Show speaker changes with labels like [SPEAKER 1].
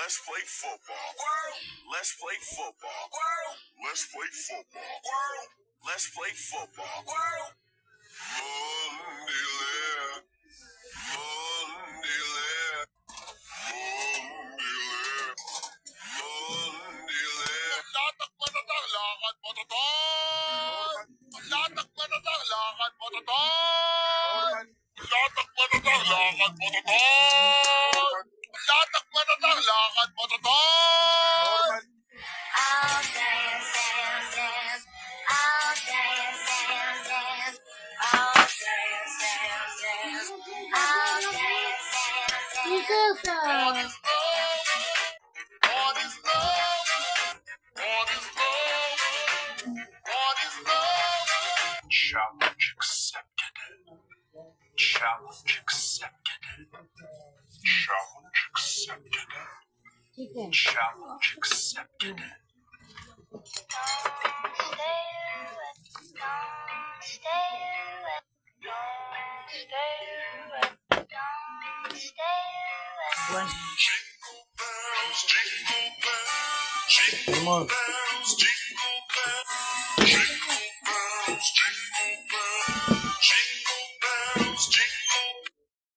[SPEAKER 1] Let's play football. Let's play football. Let's play football. Let's play football. Latak matatang lakad mo totoy! Latak matatang lakad mo totoy! Latak matatang lakad mo totoy! Latak matatang lakad mo totoy!
[SPEAKER 2] I'll dance, dance, dance. I'll dance, dance, dance. I'll dance, dance, dance. I'll dance, dance, dance.
[SPEAKER 1] All is love, all is love, all is love, all is love. Challenge accepted. Challenge accepted. Challenge accepted.
[SPEAKER 3] Chicken.
[SPEAKER 1] Challenge accepted.
[SPEAKER 2] Don't stay away. Don't stay away. Don't stay away. Don't stay away.
[SPEAKER 3] One.
[SPEAKER 1] Jingle bells, jingle bells, jingle
[SPEAKER 3] More.
[SPEAKER 1] bells, jingle